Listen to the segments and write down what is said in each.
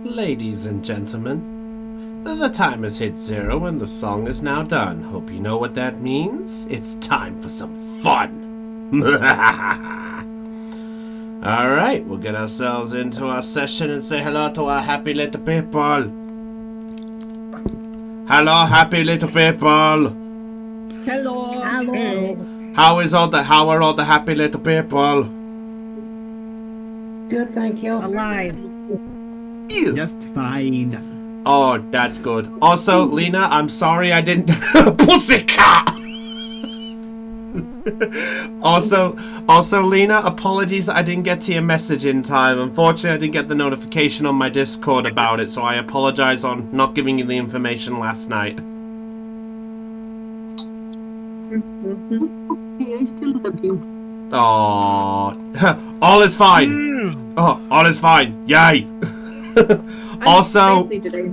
Ladies and gentlemen, the time has hit 0 and the song is now done. Hope you know what that means. It's time for some fun. Alright, we'll get ourselves into our session and say hello to our happy little people. Hello, happy little people. Hello. Hello. How are all the happy little people? Good, thank you. Alive. Ew. Just fine. Oh, that's good. Also, Lena, I'm sorry I didn't... Pussycat! also, Lena, apologies that I didn't get to your message in time. Unfortunately, I didn't get the notification on my Discord about it, so I apologize on not giving you the information last night. I still love you. Aww. All is fine. Oh, all is fine. Yay. Also... Today.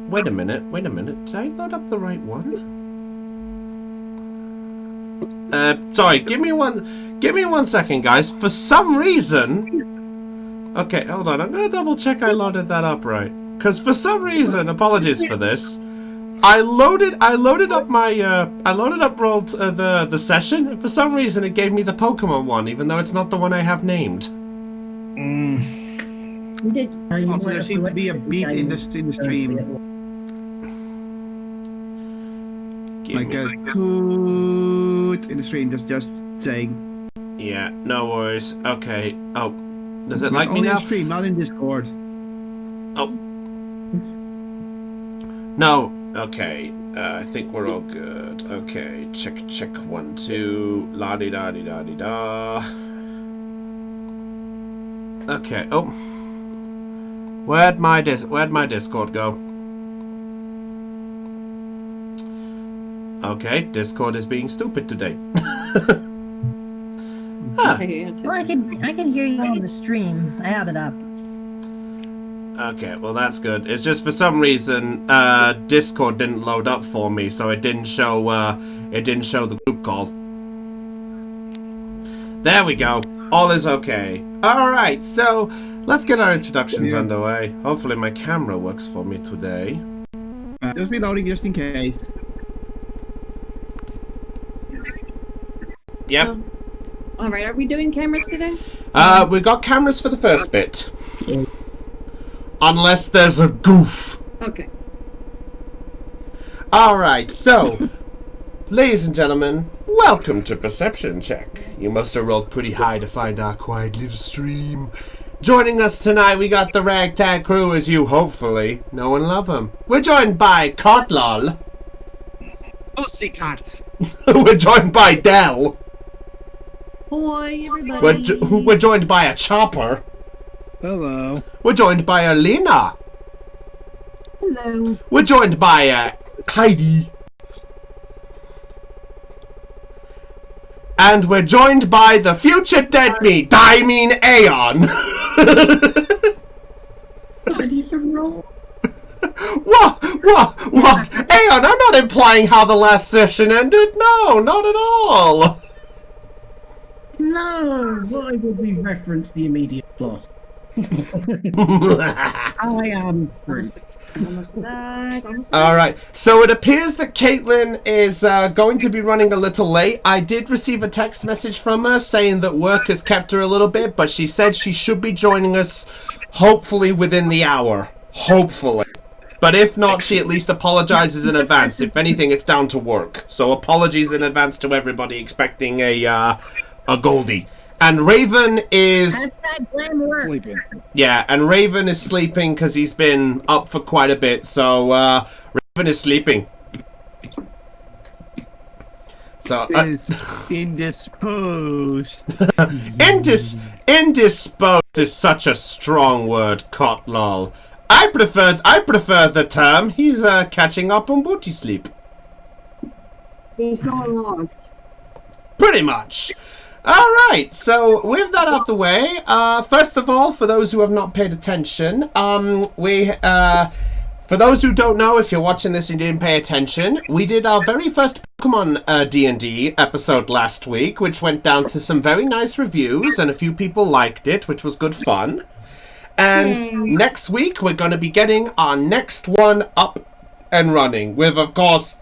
Wait a minute. Did I load up the right one? Sorry, give me one second, guys. For some reason... Okay, hold on. I'm gonna double check I loaded that up right. Because for some reason, apologies for this, I loaded up the session, and for some reason it gave me the Pokemon one, even though it's not the one I have named. Also, there seems to be a beep in the stream. Like a toot in the stream, just saying. Yeah, no worries. Okay. Oh, does it But like me only now? in stream, not in Discord. Oh. No. Okay. I think we're all good. Okay. Check. 1, 2. La di da di da di da. Okay. Oh. Where'd my Discord go? Okay, Discord is being stupid today. Well, I can hear you on the stream. I have it up. Okay, well that's good. It's just for some reason Discord didn't load up for me, so it didn't show the group call. There we go. All is okay. Alright, so let's get our introductions underway. Hopefully my camera works for me today. Just reloading just in case. Yep. Alright, are we doing cameras today? We got cameras for the first bit. Unless there's a goof. Okay. Alright, so, ladies and gentlemen, welcome to Perception Check. You must have rolled pretty high to find our quiet little stream. Joining us tonight, we got the ragtag crew as you hopefully know and love them. We're joined by Cartlol. Pussycat. We're joined by Dell. Hi, everybody. We're joined by a Chopper. Hello. We're joined by a Lena. Hello. We're joined by a Heidi. And we're joined by the future dead me, Aeon. Heidi's a roll. What? Aeon, I'm not implying how the last session ended. No, not at all. No, why would we reference the immediate plot? I am Groot. Almost died. Alright, so it appears that Caitlin is going to be running a little late. I did receive a text message from her saying that work has kept her a little bit, but she said she should be joining us hopefully within the hour. Hopefully. But if not, she at least apologizes in advance. If anything, it's down to work. So apologies in advance to everybody expecting a Goldie. And Raven is... Sleeping. Yeah, and Raven is sleeping because he's been up for quite a bit, so Raven is sleeping. So Is indisposed. indisposed is such a strong word, Cotlol. I prefer the term. He's catching up on booty sleep. He's so lost. Pretty much. Alright, so with that out the way, first of all, for those who have not paid attention, for those who don't know, if you're watching this and you didn't pay attention, we did our very first Pokemon D&D episode last week, which went down to some very nice reviews, and a few people liked it, which was good fun. And next week, we're going to be getting our next one up and running with, of course,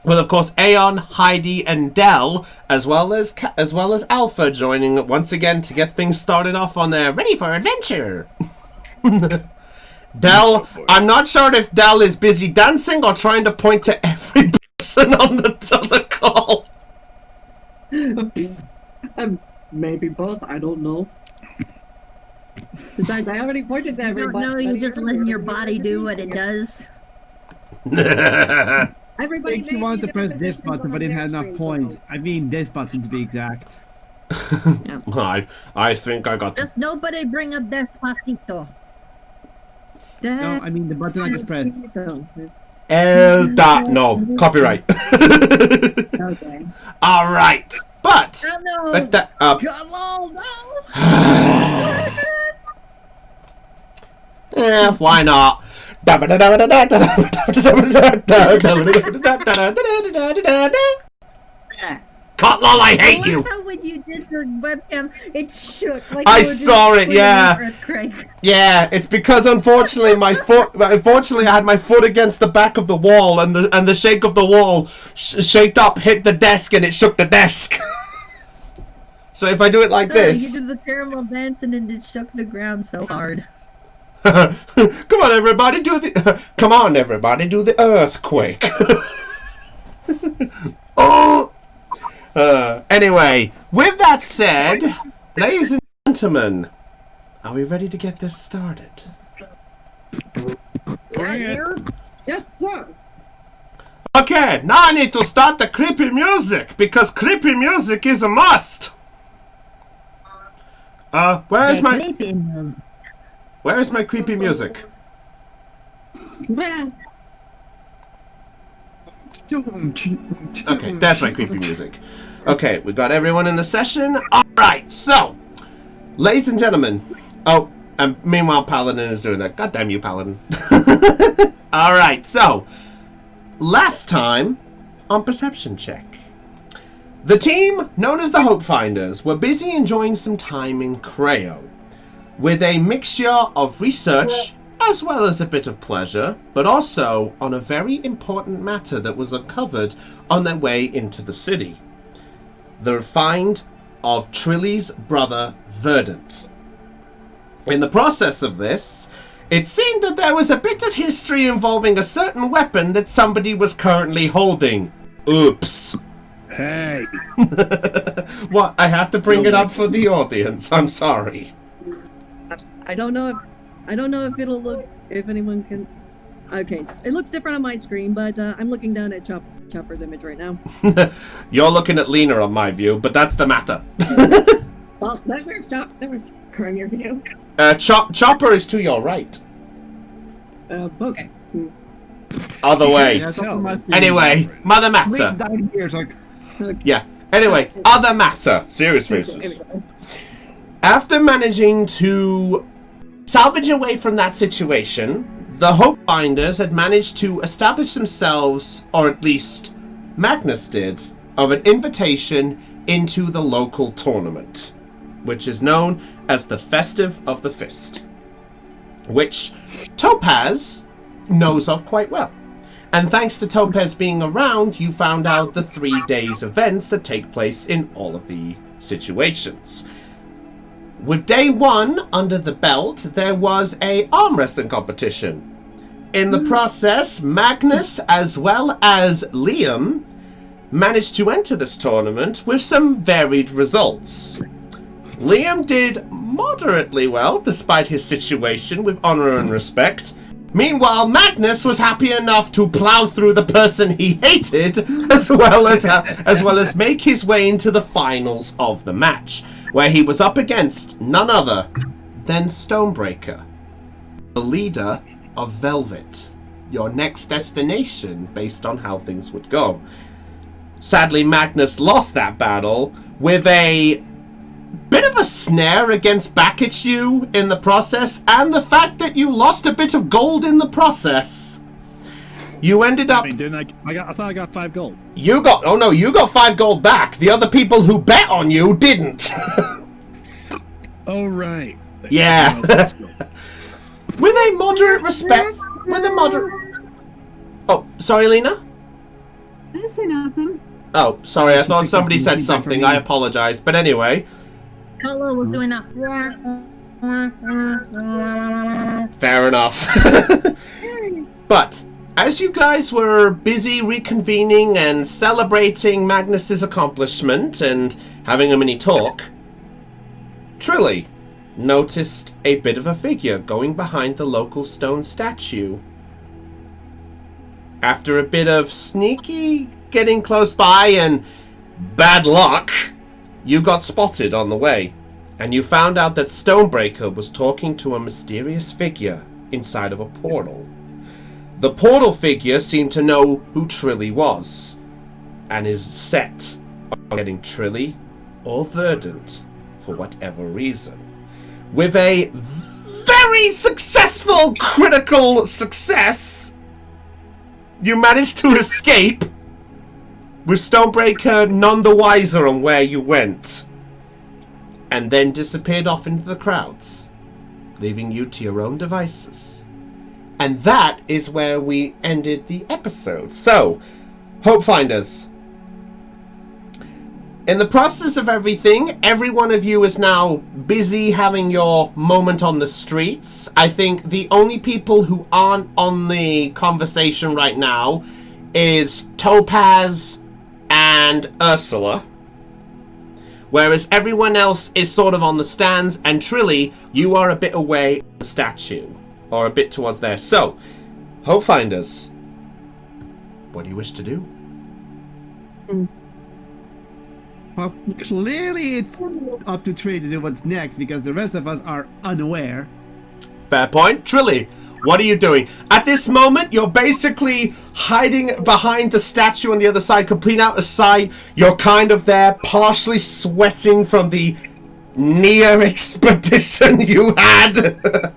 Aeon, Heidi, and Dell, as well as Alpha joining once again to get things started off on their ready for adventure. Dell, I'm not sure if Dell is busy dancing or trying to point to every person on the call. Maybe both. I don't know. Besides, I already pointed to everybody. No, you're just letting your body do what it does. Everybody. If you wanted to press this button, but it had enough points. I mean, this button to be exact. I think I got. Just nobody bring up Despacito. No, I mean the button I just pressed. No, copyright. Okay. All right, but No. Why not? Cotlol, I hate you. How when you did your webcam, it shook like I you were saw it, doing yeah. an earthquake. Yeah, it's because unfortunately I had my foot against the back of the wall, and the shake of the wall shaked up, hit the desk, and it shook the desk. So if I do it like this, You did the caramel dance and then it shook the ground so hard. come on everybody, do the earthquake. Oh. Anyway, with that said, ladies and gentlemen, are we ready to get this started? Yes, sir. Okay, now I need to start the creepy music, because creepy music is a must. Where is my creepy music? Okay, that's my creepy music. Okay, we got everyone in the session. Alright, so, ladies and gentlemen. Oh, and meanwhile Paladin is doing that. God damn you, Paladin. Alright, so, last time on Perception Check, the team, known as the Hope Finders, were busy enjoying some time in Creo, with a mixture of research as well as a bit of pleasure, but also on a very important matter that was uncovered on their way into the city. The find of Trilly's brother, Verdant. In the process of this, it seemed that there was a bit of history involving a certain weapon that somebody was currently holding. Oops. Hey. What? I have to bring it up for the audience. I'm sorry. I don't know if it'll look, if anyone can. Okay, it looks different on my screen, but I'm looking down at Chopper's image right now. You're looking at Lena on my view, but that's the matter. Well, where's Chopper on your view? Chopper is to your right. Okay. Other way. Yeah, Anyway, Mother Matter. Down here, it's like, Yeah. Anyway, other matter. Serious faces. After managing to salvage away from that situation, the Hope Finders had managed to establish themselves, or at least Magnus did, of an invitation into the local tournament, which is known as the Festive of the Fist, which Topaz knows of quite well. And thanks to Topaz being around, you found out the 3 days events that take place in all of the situations. With day 1 under the belt, there was a arm wrestling competition. In the process, Magnus as well as Liam managed to enter this tournament with some varied results. Liam did moderately well despite his situation with honor and respect. Meanwhile, Magnus was happy enough to plow through the person he hated, as well as make his way into the finals of the match, where he was up against none other than Stonebreaker, the leader of Velvet, your next destination based on how things would go. Sadly, Magnus lost that battle with a bit of a snare against back at you in the process, and the fact that you lost a bit of gold in the process. You ended up... I mean, didn't I thought I got 5 gold. You got 5 gold back. The other people who bet on you didn't. Oh, right. Yeah. With a moderate respect, with a moderate... Oh, sorry, Lena? I didn't say nothing. Oh, sorry, I She thought picked somebody up said feedback from something. me. I apologize. But anyway, Carlo was doing that. fair enough. But, as you guys were busy reconvening and celebrating Magnus's accomplishment and having a mini talk, Trilly noticed a bit of a figure going behind the local stone statue. After a bit of sneaky getting close by and bad luck, you got spotted on the way, and you found out that Stonebreaker was talking to a mysterious figure inside of a portal. The portal figure seemed to know who Trilly was, and is set on getting Trilly or Verdant for whatever reason. With a very successful critical success, you managed to escape, with Stonebreaker none the wiser on where you went, and then disappeared off into the crowds, leaving you to your own devices. And that is where we ended the episode. So, Hope Finders, in the process of everything, every one of you is now busy having your moment on the streets. I think the only people who aren't on the conversation right now is Topaz and Ursula. Whereas everyone else is sort of on the stands, and Trilly, you are a bit away from the statue. Or a bit towards there. So, Hope Finders, what do you wish to do? Well, clearly it's up to Trey to do what's next because the rest of us are unaware. Fair point. Trilly, what are you doing? At this moment, you're basically hiding behind the statue on the other side, complete out of sight. You're kind of there, partially sweating from the near expedition you had.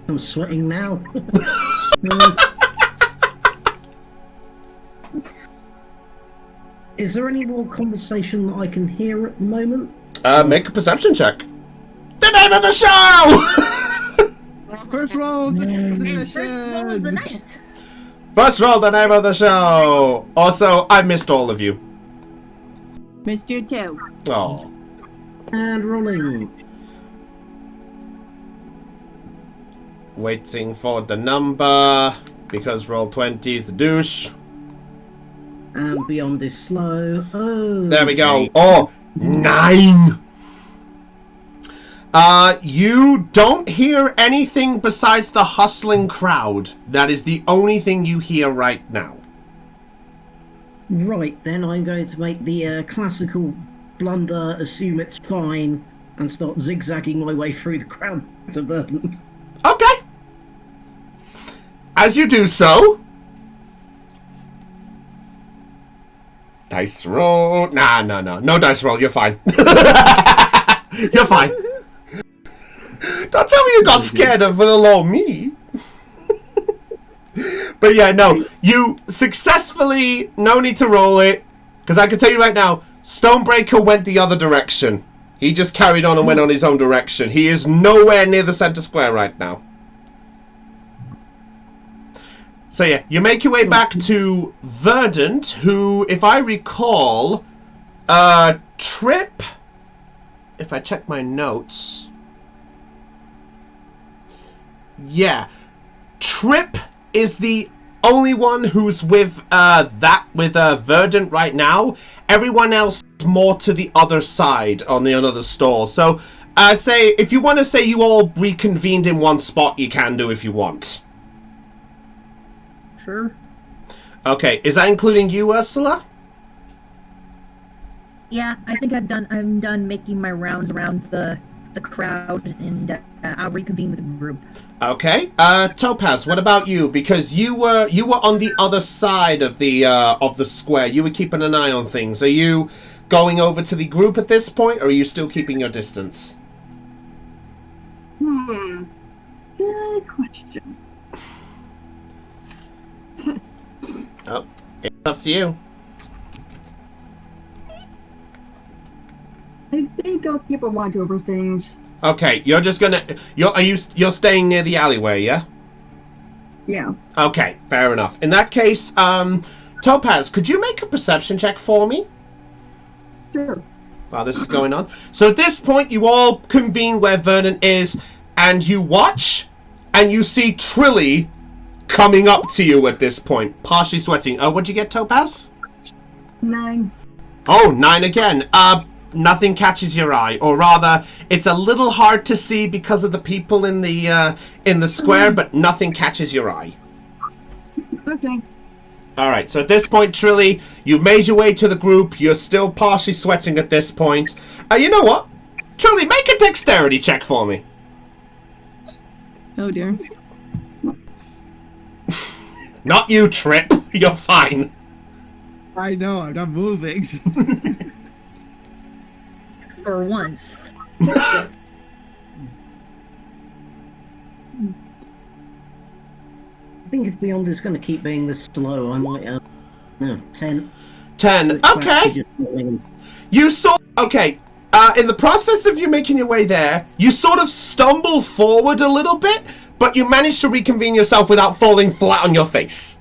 I'm sweating now. Is there any more conversation that I can hear at the moment? Make a perception check. The name of the show! First roll, First roll of the decision. night. First roll, the name of the show. Also, I missed all of you. Missed you too. Oh. And rolling. Waiting for the number, because roll 20 is a douche. And beyond is slow. Oh. There we go. okay. Oh, 9. You don't hear anything besides the hustling crowd. That is the only thing you hear right now. Right, then I'm going to make the classical blunder, assume it's fine, and start zigzagging my way through the crowd to Burton. Okay. As you do so... Dice roll. Nah, no dice roll. You're fine. You're fine. Don't tell me you got scared of little old me. But yeah, no. You successfully, no need to roll it. Because I can tell you right now, Stonebreaker went the other direction. He just carried on and went on his own direction. He is nowhere near the center square right now. So yeah, you make your way back to Verdant, who, if I recall, Trip, if I check my notes, yeah, Trip is the only one who's with Verdant right now. Everyone else is more to the other side on the another store. So I'd say if you want to say you all reconvened in one spot, you can do if you want. Sure. Okay, is that including you, Ursula? Yeah, I think I'm done making my rounds around the crowd, and I'll reconvene with the group. Okay. Topaz, what about you? Because you were on the other side of the square. You were keeping an eye on things. Are you going over to the group at this point, or are you still keeping your distance? Good question. Oh, it's up to you. I think I'll keep a watch over things. Okay, you're just gonna... You're staying near the alleyway, yeah? Yeah. Okay, fair enough. In that case, Topaz, could you make a perception check for me? Sure. While this is going on. So at this point, you all convene where Vernon is, and you watch, and you see Trilly coming up to you at this point, partially sweating. What'd you get, Topaz? 9. Oh, 9 again. Nothing catches your eye, or rather, it's a little hard to see because of the people in the square, but nothing catches your eye. Okay. Alright, so at this point, Trilly, you've made your way to the group. You're still partially sweating at this point. You know what? Trilly, make a dexterity check for me. Oh dear. Not you, Trip. You're fine. I know, I'm not moving. For once. I think if Beyond is going to keep being this slow, I might, no, 10. 10. Okay. You okay. In the process of you making your way there, you sort of stumble forward a little bit, but you manage to reconvene yourself without falling flat on your face.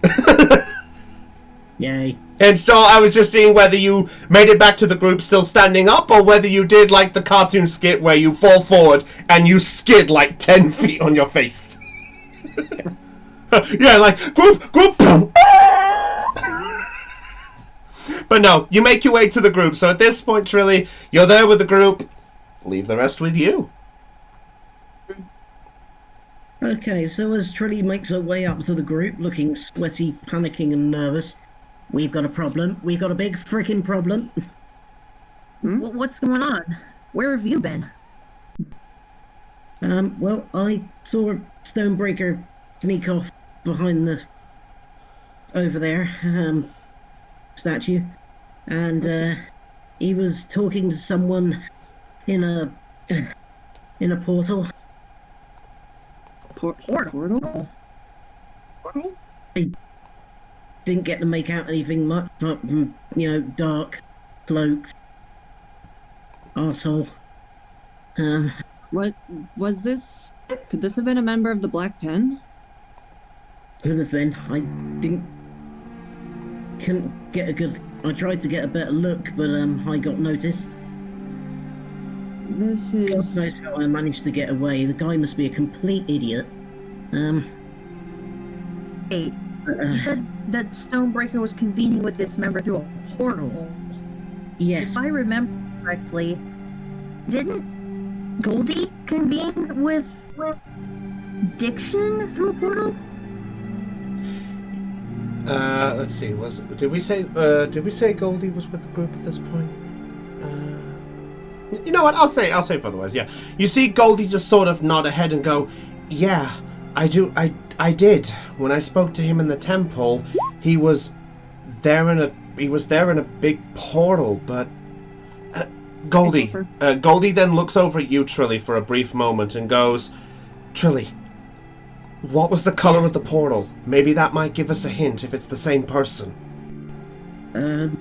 Yay. And so I was just seeing whether you made it back to the group still standing up, or whether you did like the cartoon skit where you fall forward and you skid like 10 feet on your face. Yeah, like, group. But no, you make your way to the group. So at this point, Trilly, you're there with the group. Leave the rest with you. Okay, so as Trilly makes her way up to the group, looking sweaty, panicking and nervous, we've got a problem. We've got a big freaking problem. What's going on? Where have you been? Well, I saw Stonebreaker sneak off behind the... over there, statue. And, he was talking to someone in a portal. Portal? I didn't get to make out anything much, but, dark, cloaks, arsehole. What was this? Could this have been a member of the Black Pen? Could have been. I couldn't get a good... I tried to get a better look, but, I got noticed. This God is... knows how I managed to get away. The guy must be a complete idiot. Hey, you said that Stonebreaker was convening with this member through a portal. Yes. If I remember correctly, didn't Goldie convene with Diction through a portal? Let's see. Did we say Goldie was with the group at this point? You know what? I'll say for otherwise. Yeah. You see Goldie just sort of nod ahead and go, "Yeah, I do. I did. When I spoke to him in the temple, he was there in a big portal, but Goldie then looks over at you, Trilly, for a brief moment and goes, "Trilly, what was the color of the portal? Maybe that might give us a hint if it's the same person." You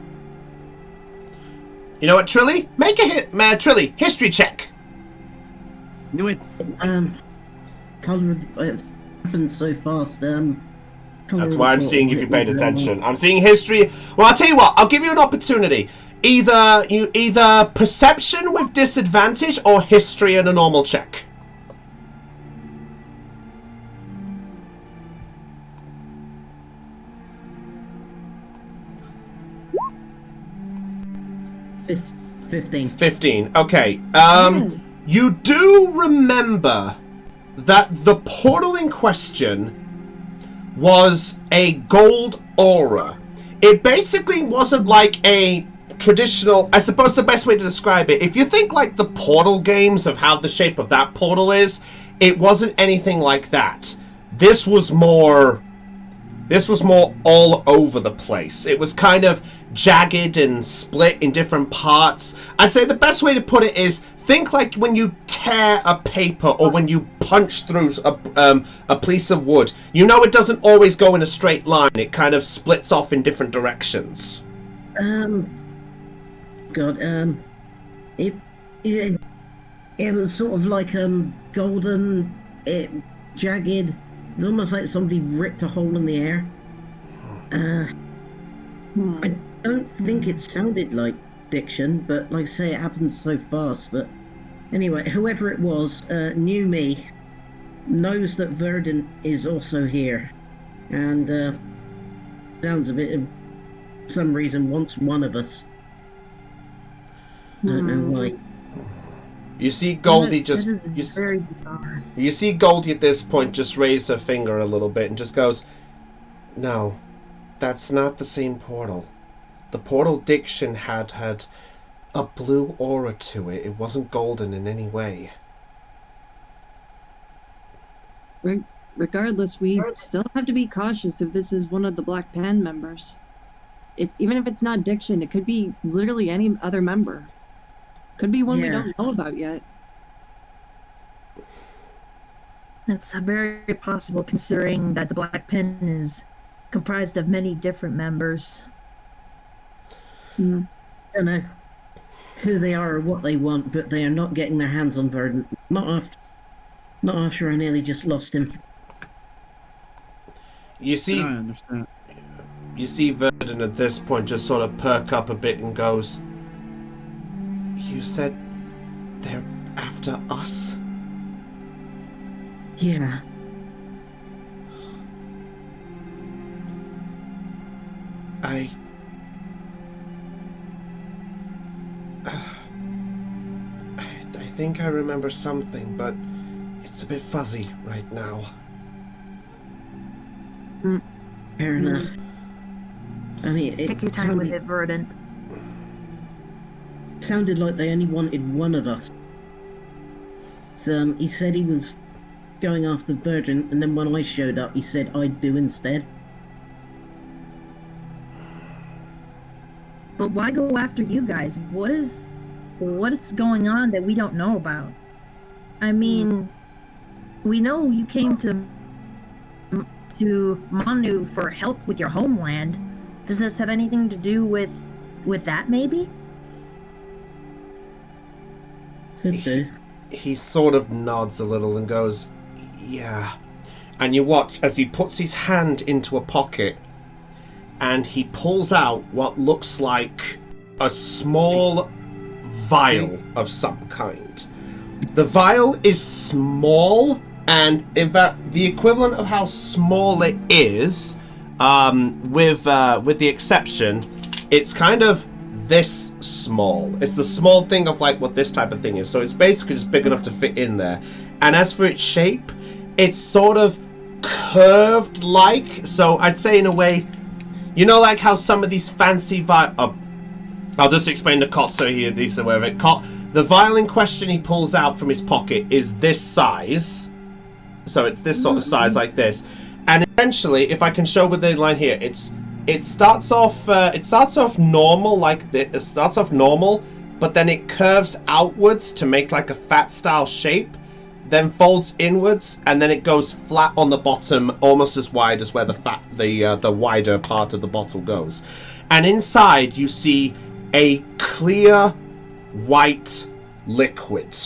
know what, Trilly? Make a Trilly, history check. Knew it. Color of the... happened so fast, That's why I'm seeing if you paid attention. I'm seeing history. Well, I'll tell you what. I'll give you an opportunity. Either perception with disadvantage or history and a normal check. Fif- 15. 15. Okay. You do remember that the portal in question was a gold aura. It basically wasn't like a traditional... I suppose the best way to describe it, if you think like the Portal games of how the shape of that portal is, it wasn't anything like that. This was more all over the place. It was kind of jagged and split in different parts. I say the best way to put it is, think like when you tear a paper or when you punch through a piece of wood. You know it doesn't always go in a straight line. It kind of splits off in different directions. God, it It was sort of like golden, jagged. It's almost like somebody ripped a hole in the air. I don't think it sounded like diction, but like I say, it happened so fast. But anyway, whoever it was knew me, knows that Verdant is also here, and sounds of it, for some reason, wants one of us. Don't know why. You see Goldie This is very bizarre. You see Goldie at this point just raise her finger a little bit and just goes, "No, that's not the same portal. The portal diction had a blue aura to it. It wasn't golden in any way." Regardless, we still have to be cautious if this is one of the Black Pan members. Even if it's not diction, it could be literally any other member. Could be one we don't know about yet. It's very possible, considering that the Black Pen is comprised of many different members. I don't know who they are or what they want, but they are not getting their hands on Verdant. Not after I nearly just lost him. You see, I understand. you see Verdant at this point just sort of perk up a bit and goes, "You said they're after us?" Yeah. I think I remember something, but it's a bit fuzzy right now. Fair enough. I mean, Take your time with it, Verdant. Sounded like they only wanted one of us. So, he said he was going after Verdant, and then when I showed up, he said I'd do instead. But why go after you guys? What is going on that we don't know about? I mean, we know you came to Manu for help with your homeland. Does this have anything to do with that, maybe? Could do. He sort of nods a little and goes, "Yeah." And you watch as he puts his hand into a pocket and he pulls out what looks like a small vial of some kind. The vial is small, and in fact, the equivalent of how small it is, with the exception, it's kind of this small. It's the small thing of like what this type of thing is. So it's basically just big enough to fit in there. And as for its shape, it's sort of curved like. So I'd say in a way, you know, like how some of these fancy I'll just explain the cot so he's aware of it. The vial in question he pulls out from his pocket is this size. So it's this sort of size like this. And essentially, if I can show with the line here, it starts off normal like this. It starts off normal, but then it curves outwards to make like a fat style shape, then folds inwards, and then it goes flat on the bottom, almost as wide as where the wider part of the bottle goes. And inside you see a clear white liquid,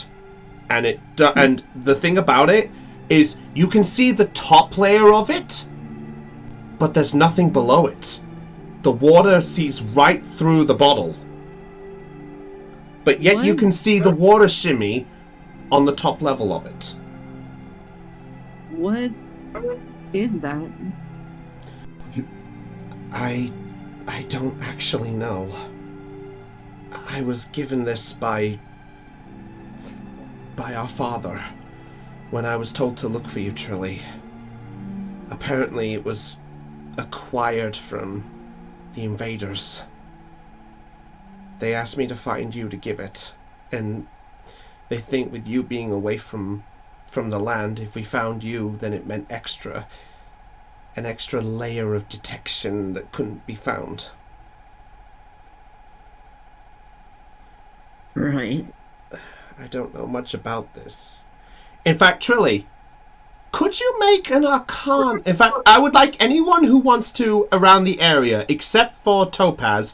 and the thing about it is you can see the top layer of it, but there's nothing below it. The water sees right through the bottle, but yet you can see the water shimmy on the top level of it. What is that? I don't actually know. I was given this by our father when I was told to look for you, Trilly. Apparently it was acquired from the invaders. They asked me to find you to give it, and they think with you being away from the land, if we found you, then it meant an extra layer of detection that couldn't be found. Right. I don't know much about this. In fact, Trilly, could you make an Arcana? In fact, I would like anyone who wants to around the area, except for Topaz,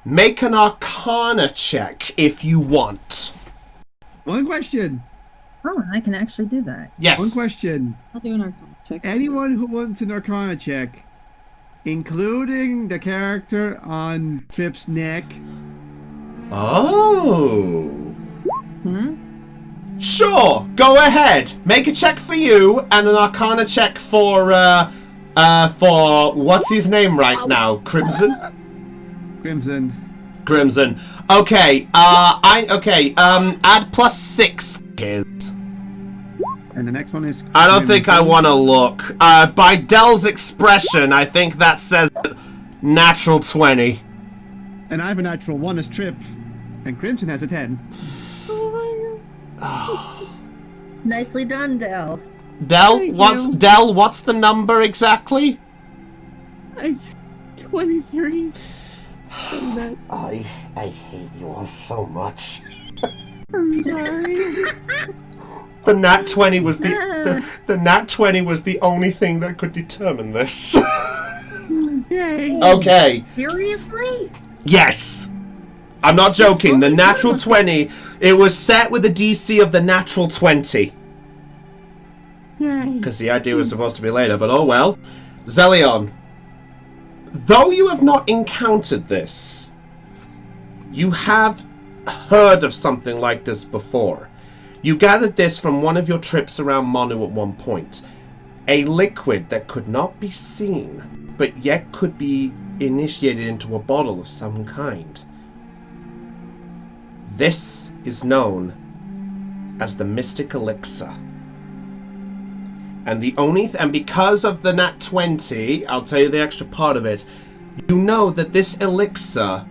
make an Arcana check if you want. One question. Oh, I can actually do that. Yes. One question. I'll do an arcana check. Anyone who wants an Arcana check, including the character on Trip's neck, Oh. Hmm? Sure, go ahead. Make a check for you and an Arcana check for what's his name right now? Crimson? Crimson. Crimson. Okay, add +6 his. And the next one is. I don't think I Crimson. want to look. By Dell's expression, I think that says natural 20. And I have a natural 1 as Trip, and Crimson has a 10. Nicely done, Dell. Dell, Thank what's you. Dell? What's the number exactly? It's 23. I hate you all so much. I'm sorry. The nat 20 was the nat 20 was the only thing that could determine this. Yay. Okay. Seriously? Yes. I'm not joking. The natural 20, it was set with a DC of the natural 20. Yay. Because the idea was supposed to be later, but oh well. Zelion, though you have not encountered this, you have heard of something like this before. You gathered this from one of your trips around Monu at one point. A liquid that could not be seen, but yet could be initiated into a bottle of some kind. This is known as the Mystic Elixir. And and because of the nat 20, I'll tell you the extra part of it, you know that this elixir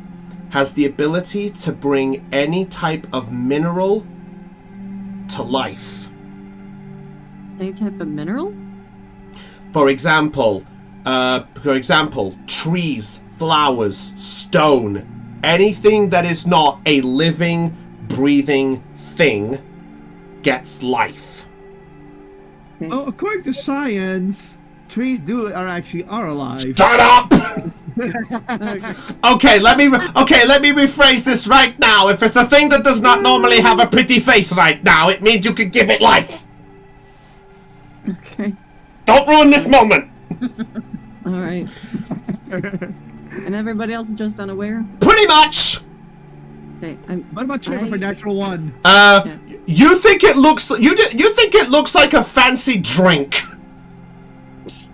has the ability to bring any type of mineral to life. Any type of mineral? For example, trees, flowers, stone, anything that is not a living, breathing thing gets life. Oh, according to science, trees are actually alive. Shut up! Okay, let me rephrase this right now. If it's a thing that does not normally have a pretty face right now, it means you can give it life. Okay. Don't ruin this moment. Alright. And everybody else is just unaware? Pretty much. Okay, What about Trip for natural 1? You think it looks like a fancy drink. Should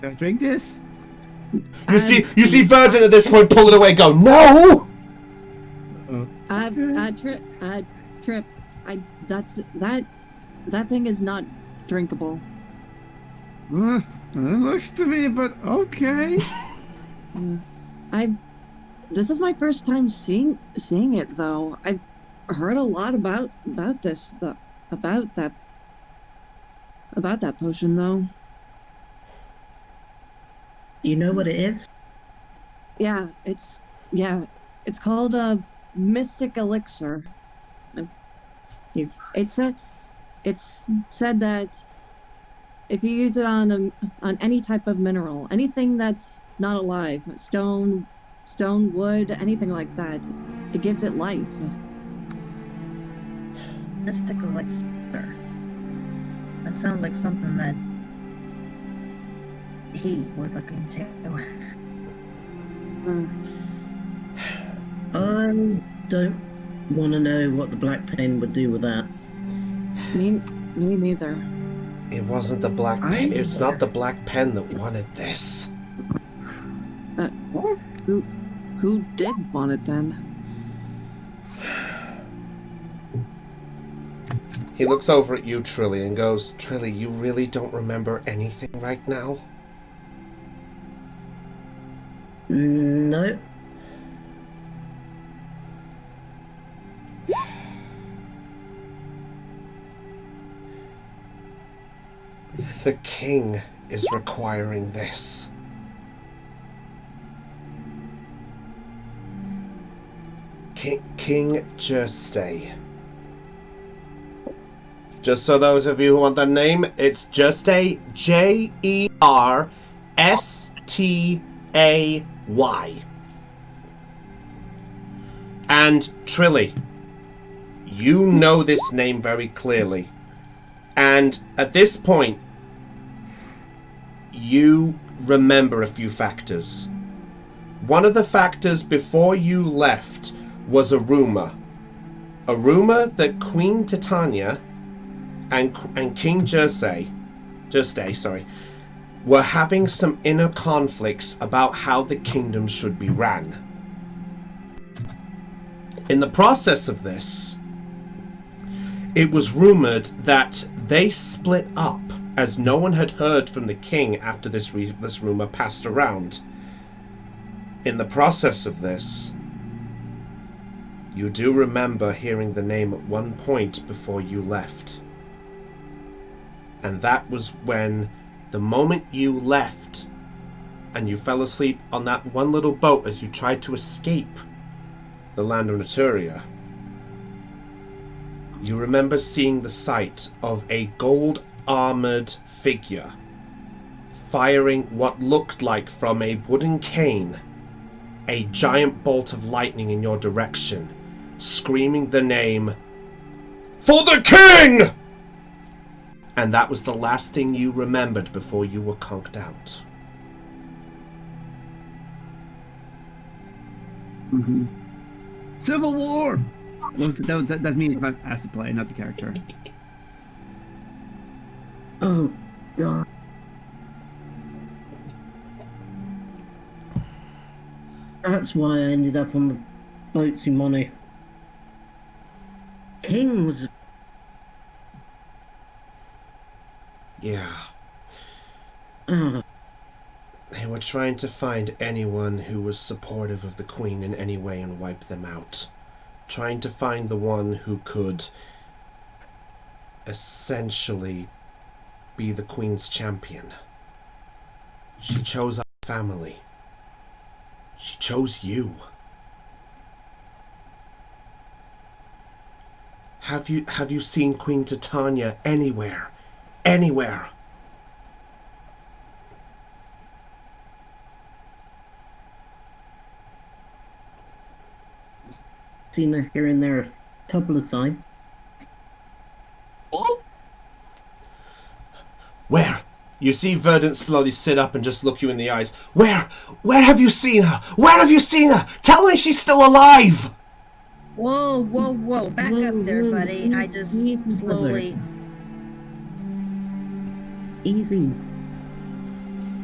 I drink this? You see Verdun at this point pull it away, go, no! Trip, that thing is not drinkable. It looks to me, but okay. This is my first time seeing it though. I've heard a lot about this, about that potion though. You know what it is? Yeah, it's called a Mystic Elixir. It's said that if you use it on any type of mineral, anything that's not alive, stone, wood, anything like that, it gives it life. Mystic Elixir. That sounds like something that he would look into. I don't want to know what the black pen would do with that. Me neither. It wasn't the black pen. It's not the black pen that wanted this. Who did want it then? He looks over at you, Trilly, and goes, Trilly, you really don't remember anything right now? No. The king is requiring this. King Jerstay. Just so those of you who want the name, it's Jerstay, Jerstay. And Trilly, You know this name very clearly. And at this point, you remember a few factors. One of the factors before you left was a rumor. A rumor that Queen Titania and King Jersey, were having some inner conflicts about how the kingdom should be ran. In the process of this, it was rumored that they split up, as no one had heard from the king after this rumor passed around. In the process of this, you do remember hearing the name at one point before you left. And that was when, the moment you left and you fell asleep on that one little boat as you tried to escape the land of Naturia, you remember seeing the sight of a gold-armored figure firing what looked like from a wooden cane a giant bolt of lightning in your direction, screaming the name, "For the King!" And that was the last thing you remembered before you were conked out. Mm-hmm. Civil War! That means as the player, not the character. Oh, God. That's why I ended up on the boats in Mono. King was... Yeah. Oh, They were trying to find anyone who was supportive of the Queen in any way and wipe them out. Trying to find the one who could essentially be the Queen's champion. She chose our family. She chose you. Have you seen Queen Titania anywhere? Anywhere? seen her here and there a couple of times. Where? You see Verdant slowly sit up and just look you in the eyes. Where? Where have you seen her? Where have you seen her? Tell me she's still alive! Whoa, whoa, whoa. Back up there, buddy. I just slowly... Easy.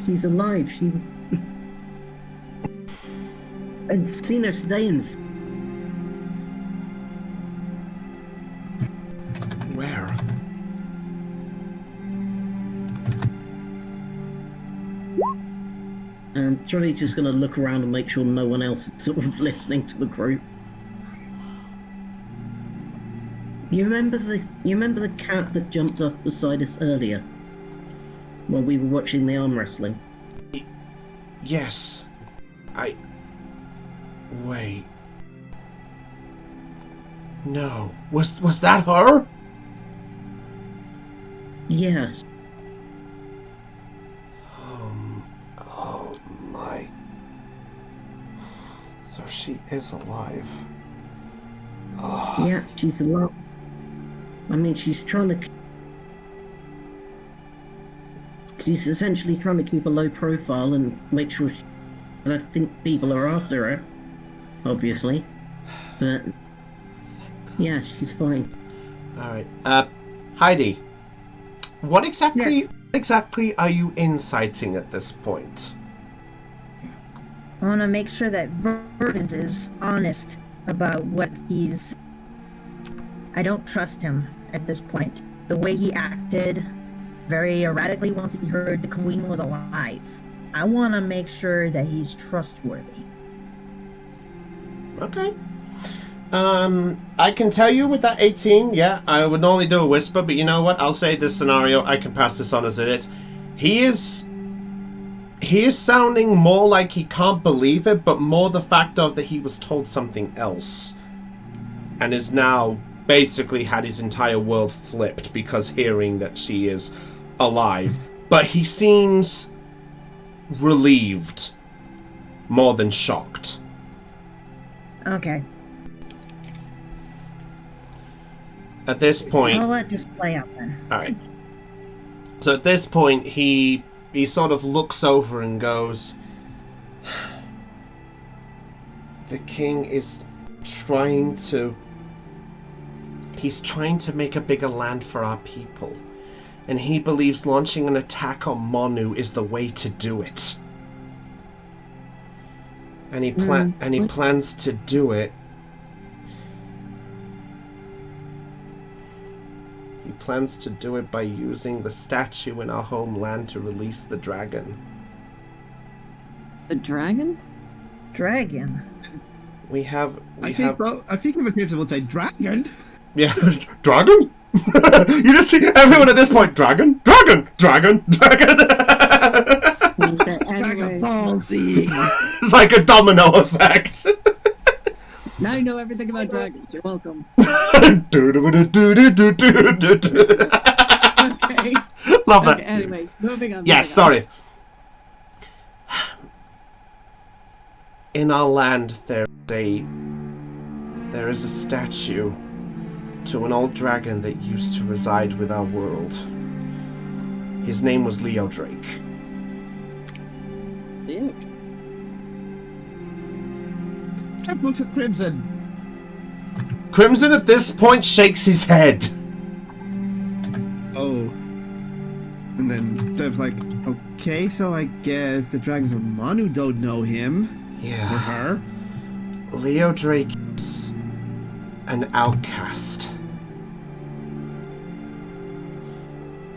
She's alive. She... I've seen her today and... Where? And Johnny's just gonna look around and make sure no one else is sort of listening to the group. You remember the cat that jumped off beside us earlier? While we were watching the arm wrestling? Yes. Wait. No. Was that her? Yes. Oh my. So she is alive. Oh. Yeah, she's alive. I mean, she's essentially trying to keep a low profile and make sure I think people are after her, obviously. But yeah, she's fine. Alright. Heidi. What Yes. exactly are you inciting at this point? I want to make sure that Verdant is honest about what he's... I don't trust him at this point. The way he acted very erratically once he heard the Queen was alive. I want to make sure that he's trustworthy. Okay. I can tell you with that 18, yeah, I would normally do a whisper, but you know what? I'll say this scenario, I can pass this on as it is. He is sounding more like he can't believe it, but more the fact of that he was told something else. And is now basically had his entire world flipped because hearing that she is alive. But he seems relieved more than shocked. Okay. At this point, I'll let this play out then. all right. So at this point, he sort of looks over and goes, "The king is trying to. He's trying to make a bigger land for our people, and he believes launching an attack on Monu is the way to do it. And he plans to do it. He plans to do it by using the statue in our homeland to release the dragon." The dragon? Dragon. I think if a creature would say dragon. Yeah, dragon? You just see everyone at this point, dragon, dragon, dragon, dragon. Anyway, Ballsy. It's like a domino effect. now you know everything about dragons. You're welcome. Okay. Love that Okay, series. anyway, moving on. Yes, sorry. In our land, there is a statue to an old dragon that used to reside with our world. His name was Leo Drake. Ew. Jeff looks at Crimson. Crimson at this point shakes his head. Oh. And then Jeff's like, okay, so I guess the dragons of Manu don't know him. Or Yeah. her. Leo Drake is an outcast.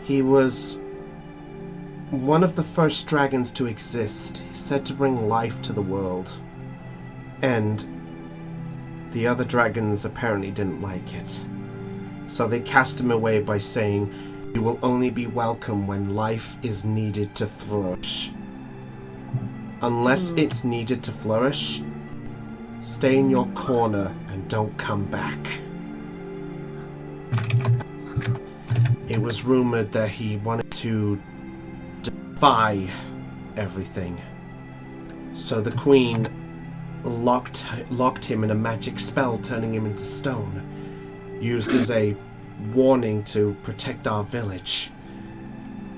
He was one of the first dragons to exist. He's said to bring life to the world. And the other dragons apparently didn't like it. So they cast him away by saying, "You will only be welcome when life is needed to flourish. Unless it's needed to flourish, stay in your corner and don't come back." It was rumored that he wanted to defy everything. So the queen locked him in a magic spell, turning him into stone, used as a warning to protect our village.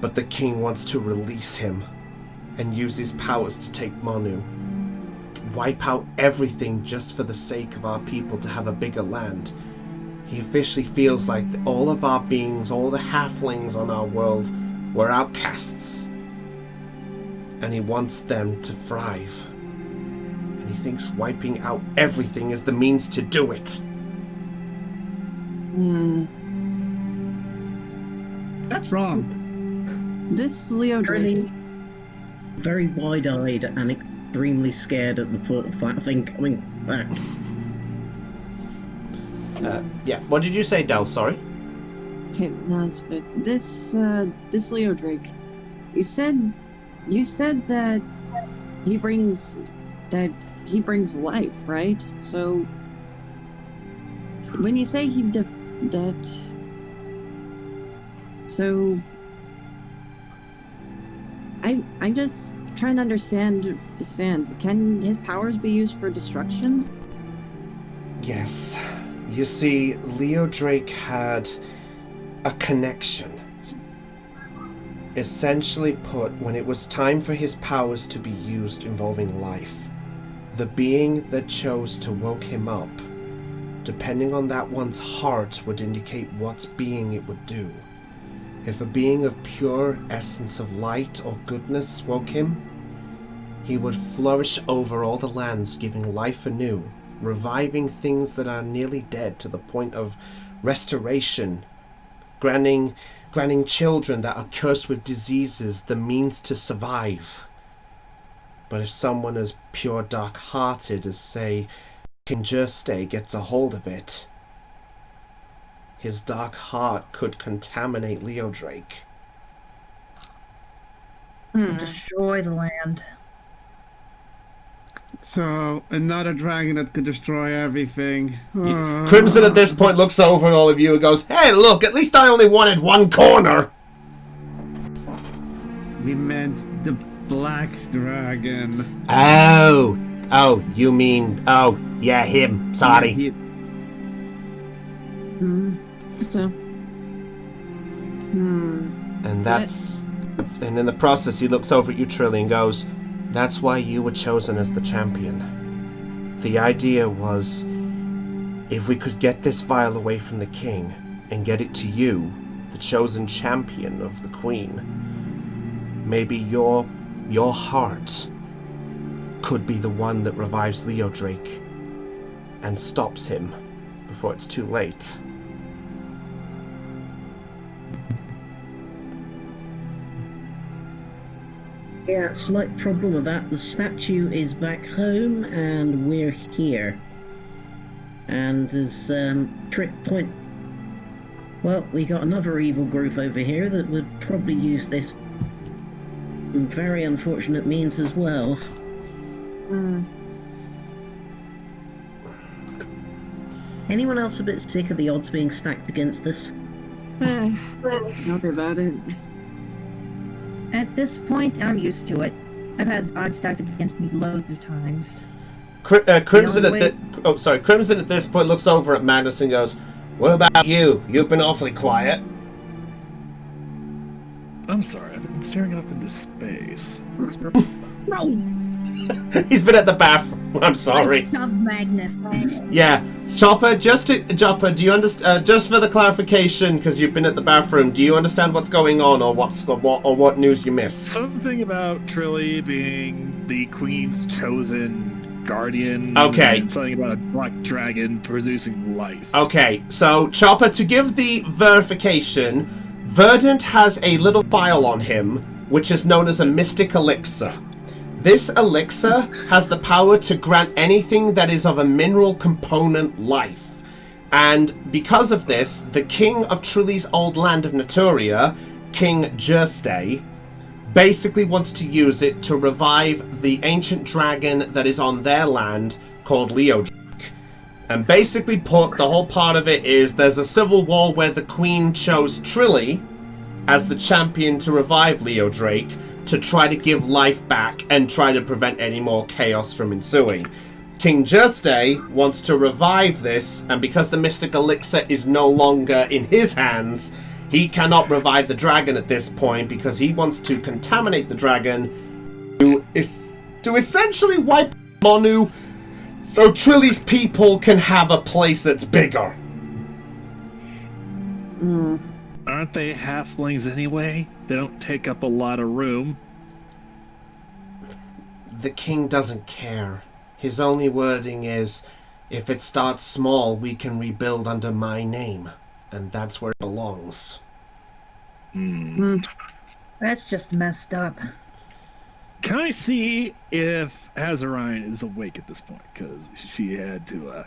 But the king wants to release him and use his powers to take Monu, wipe out everything just for the sake of our people to have a bigger land. He officially feels like all of our beings, all the halflings on our world, were outcasts. And he wants them to thrive. And he thinks wiping out everything is the means to do it. That's wrong. This Leo Drake. Very wide-eyed and extremely scared at the thought of that thing coming back. Yeah, what did you say, Del? Sorry? Okay, no, it's good. This Leo Drake. You said that he brings life, right? So when you say so I'm just trying to understand. Can his powers be used for destruction? Yes. You see, Leo Drake had a connection. Essentially put, when it was time for his powers to be used involving life, the being that chose to woke him up, depending on that one's heart, would indicate what being it would do. If a being of pure essence of light or goodness woke him, he would flourish over all the lands, giving life anew, reviving things that are nearly dead to the point of restoration, granting children that are cursed with diseases the means to survive. But if someone as pure dark-hearted as, say, King Juste gets a hold of it, his dark heart could contaminate Leo Drake. Destroy the land. So, another dragon that could destroy everything. Crimson at this point looks over at all of you and goes, "Hey, look, at least I only wanted one corner." We meant the black dragon. Oh, you mean, yeah, him. Sorry. He- So. And in the process, he looks over at you, Trilly, and goes, "That's why you were chosen as the champion. The idea was, if we could get this vial away from the king and get it to you, the chosen champion of the queen, maybe your heart could be the one that revives Leo Drake and stops him before it's too late." Yeah, slight problem with that. The statue is back home, and we're here. And as trick point, well, we got another evil group over here that would probably use this very unfortunate means as well. Anyone else a bit sick of the odds being stacked against us? Not about it. At this point, I'm used to it. I've had odds stacked against me loads of times. Crimson The only Crimson at this point looks over at Magnus and goes, "What about you? You've been awfully quiet." I'm sorry, I've been staring up into space. He's been at the bathroom. I'm sorry. I love Magnus. Yeah, Chopper. Do you understand? Just for the clarification, because you've been at the bathroom. Do you understand what's going on, or what news you missed? Something about Trilly being the queen's chosen guardian. Okay. And something about a black dragon producing life. Okay, so Chopper, to give the verification, Verdant has a little vial on him, which is known as a mystic elixir. This elixir has the power to grant anything that is of a mineral component life. And because of this, the king of Trilly's old land of Naturia, King Jerstay, basically wants to use it to revive the ancient dragon that is on their land called Leo Drake. And basically put, the whole part of it is there's a civil war where the queen chose Trilly as the champion to revive Leo Drake, to try to give life back and try to prevent any more chaos from ensuing. King Jerstay wants to revive this, and because the mystic elixir is no longer in his hands, he cannot revive the dragon at this point because he wants to contaminate the dragon to essentially wipe Monu so Trilly's people can have a place that's bigger. Aren't they halflings anyway? They don't take up a lot of room. The king doesn't care. His only wording is, if it starts small, we can rebuild under my name. And that's where it belongs. That's just messed up. Can I see if Azarine is awake at this point? Because she had to,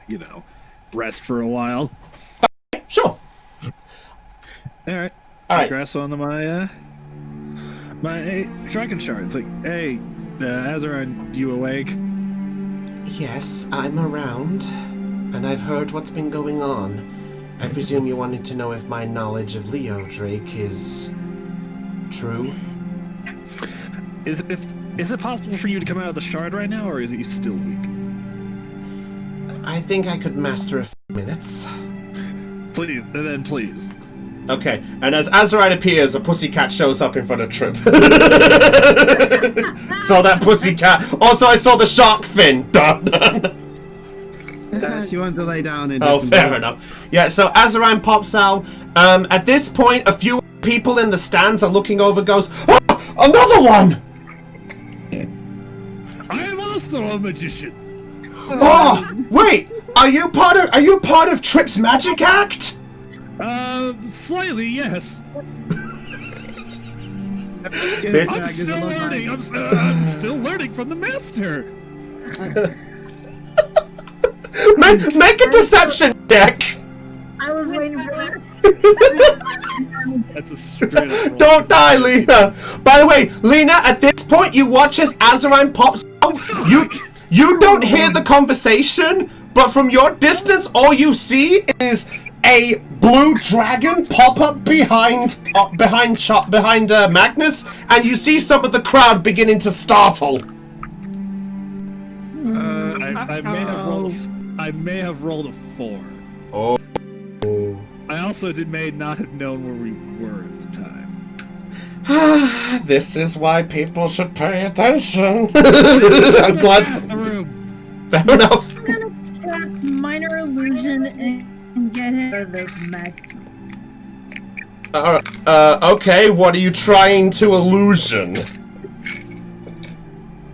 rest for a while. Sure. Alright. Alright. Grass onto my dragon shard. It's like, hey, Azarine, you awake? Yes, I'm around. And I've heard what's been going on. I presume you wanted to know if my knowledge of Leo Drake is true? Is it possible for you to come out of the shard right now, or is it still weak? I think I could master a few minutes. Please, then please. Okay, and as Azarite appears, a pussycat shows up in front of Trip. Saw that pussycat. Also, I saw the shark fin. Dun, dun. She wanted to lay down in. Oh, fair enough. Yeah, so Azarine pops out. At this point, a few people in the stands are looking over, goes, "Oh, another one!" I am also a magician. Oh, wait, are you part of Trip's magic act? Slightly, yes. I'm still learning. I'm still learning from the master. Make a deception deck. I was waiting for that. That's a straight up roll. Don't die, Lena. By the way, Lena, at this point, you watch as Azarine pops out. You don't hear the conversation, but from your distance, all you see is a blue dragon pop up behind Magnus, and you see some of the crowd beginning to startle. I may have rolled a 4. Oh. I also may not have known where we were at the time. This is why people should pay attention. I'm glad. The room. Fair enough. I'm gonna cast minor illusion and get him out of this mech. Okay, what are you trying to illusion?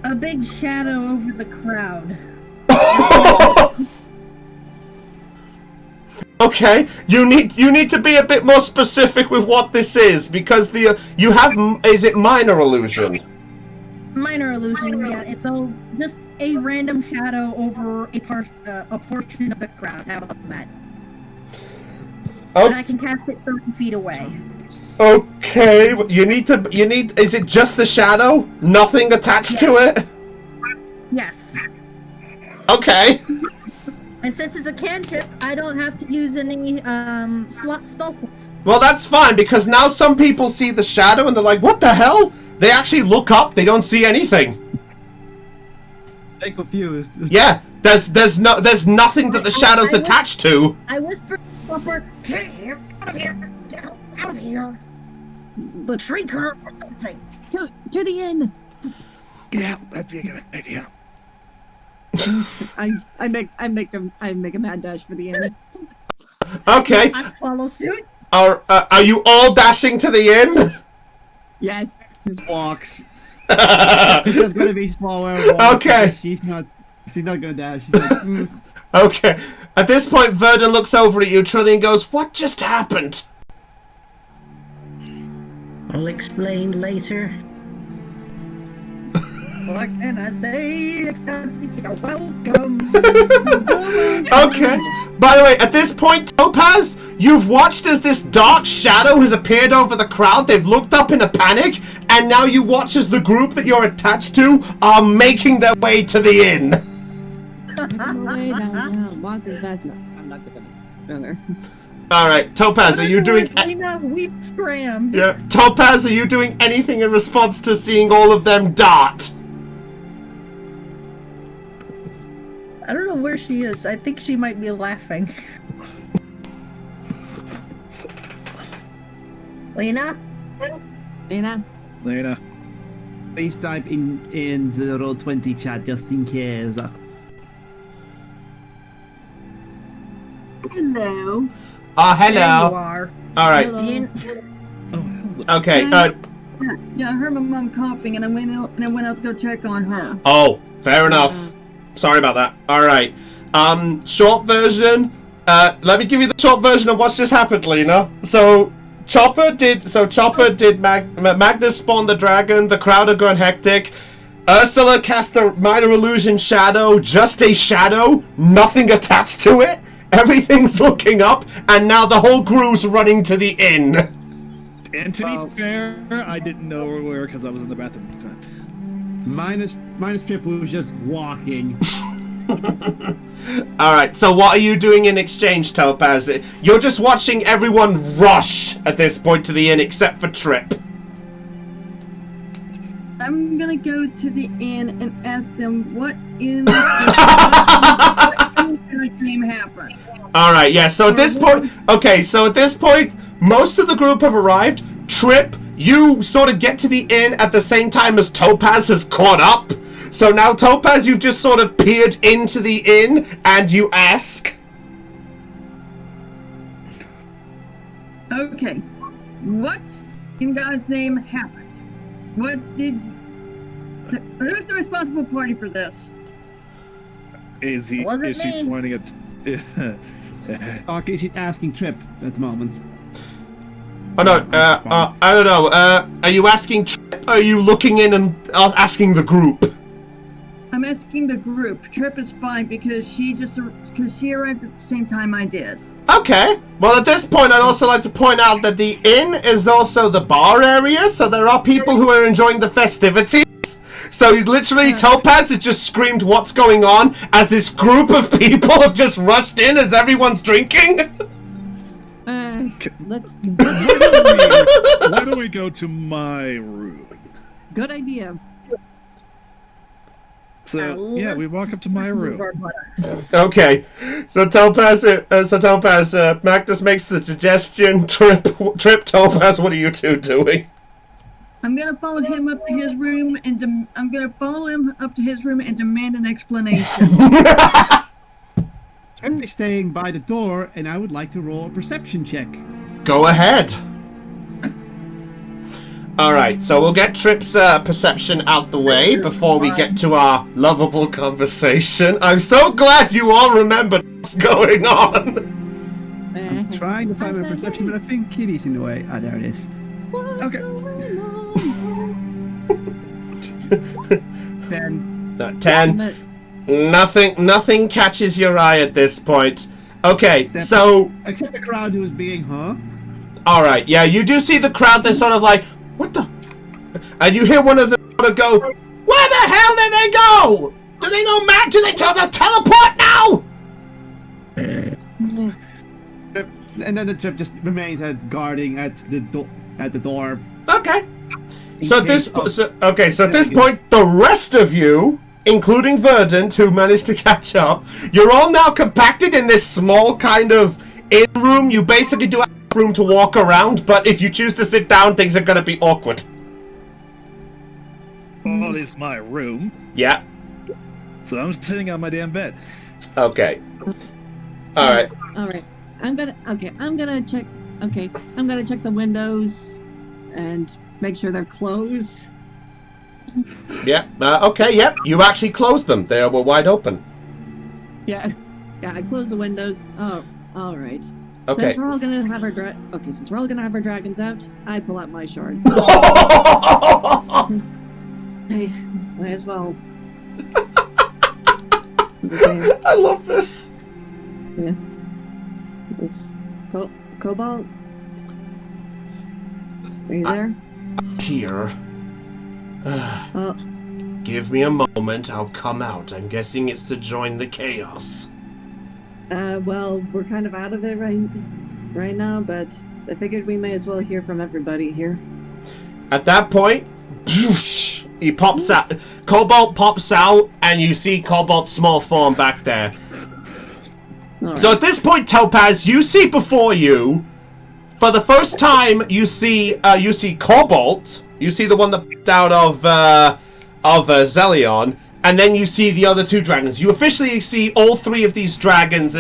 A big shadow over the crowd. Okay, you need to be a bit more specific with what this is, because you have, is it minor illusion? Minor illusion, yeah. It's just a random shadow over a portion of the crowd. How about that? Oh, And I can cast it 30 feet away. okay, is it just a shadow? Nothing attached to it? Yes. Okay. And since it's a cantrip, I don't have to use any spells. Well, that's fine, because now some people see the shadow and they're like, what the hell? They actually look up, they don't see anything. They're confused. Yeah, there's nothing that the shadow's attached to. I whisper, get here, out of here, get out of here. But Shriek her or something. to the inn. Yeah, that'd be a good idea. I make a mad dash for the inn. Okay. I follow suit. Are you all dashing to the inn? Yes. Walks. It's just gonna be slower. Walks. Okay. She's not gonna dash. She's like, Okay. At this point, Verdun looks over at you, Trilly, and goes, what just happened? I'll explain later. What can I say except you're welcome? Okay. By the way, at this point, Topaz, you've watched as this dark shadow has appeared over the crowd. They've looked up in a panic, and now you watch as the group that you're attached to are making their way to the inn. Walking fast enough. I'm not gonna go there. All right, Topaz, are you doing? We've scrammed. Yeah, Topaz, are you doing anything in response to seeing all of them dart? I don't know where she is. I think she might be laughing. Lena? Lena. please type in the Roll20 chat just in case. Hello. Oh, There you hello. are. All right. Hello. Okay. Yeah, I heard my mom coughing, and I went out to go check on her. Oh, fair enough. Sorry about that. All right. Short version. Let me give you the short version of what's just happened, Lena. So Chopper did Magnus spawn the dragon. The crowd are going hectic. Ursula cast a minor illusion shadow, just a shadow, nothing attached to it. Everything's looking up, and now the whole crew's running to the inn. And to be fair, I didn't know where we were because I was in the bathroom at the time. Minus Triple was just walking. Alright, so what are you doing in exchange, Topaz? You're just watching everyone rush at this point to the inn except for Trip. I'm gonna go to the inn and ask them what in the game happened. Alright, yeah, so at this point... Okay, so at this point, most of the group have arrived. Trip, you sort of get to the inn at the same time as Topaz has caught up. So now, Topaz, you've just sort of peered into the inn, and you ask... Okay, what in God's name happened? What did... Who's the responsible party for this? Is she pointing at... Okay, she's asking Trip at the moment. Oh no, I don't know, are you asking Trip, or are you looking in and asking the group? I'm asking the group. Trip is fine because she arrived at the same time I did. Okay. Well, at this point, I'd also like to point out that the inn is also the bar area, so there are people who are enjoying the festivities. So literally, Topaz has just screamed, "What's going on?" as this group of people have just rushed in as everyone's drinking. Why don't we go to my room? Good idea. So yeah, we walk up to my room. Okay, so Topaz, Magnus makes the suggestion. Trip, Topaz, what are you two doing? I'm gonna follow him up to his room and I'm gonna follow him up to his room and demand an explanation. Trip is staying by the door, and I would like to roll a perception check. Go ahead. Alright, so we'll get Trip's perception out the way before we get to our lovable conversation. I'm so glad you all remembered what's going on. I'm trying to find my perception, but I think Kitty's in the way. Ah, there it is. Okay. 10. 10. Nothing catches your eye at this point. Okay, Except the crowd who was being, huh? Alright, yeah, you do see the crowd, they're sort of like, what the? And you hear one of them go, where the hell did they go? Do they know Matt? Do they tell them to teleport now? And then the Trip just remains guarding at the door. Okay. So at this point, the rest of you, including Verdant, who managed to catch up, you're all now compacted in this small kind of in room. You basically do have room to walk around, but if you choose to sit down, things are going to be awkward. Well, it's my room. Yeah. So I'm sitting on my damn bed. Okay. All right. I'm gonna check the windows and make sure they're closed. Yeah. Okay. Yep. You actually closed them. They were wide open. Yeah. I closed the windows. Oh, all right. Okay. Since we're all gonna have our dragons out, I pull out my shard. Hey, might as well. Okay. I love this. Yeah. This Cobalt. Are you there? Here. Oh. Give me a moment. I'll come out. I'm guessing it's to join the chaos. Well, we're kind of out of it right now, but I figured we may as well hear from everybody here. At that point, he pops out. Cobalt pops out, and you see Cobalt's small form back there. Right. So at this point, Topaz, you see before you, for the first time, you see Cobalt. You see the one that popped out of Zelion. And then you see the other two dragons. You officially see all three of these dragons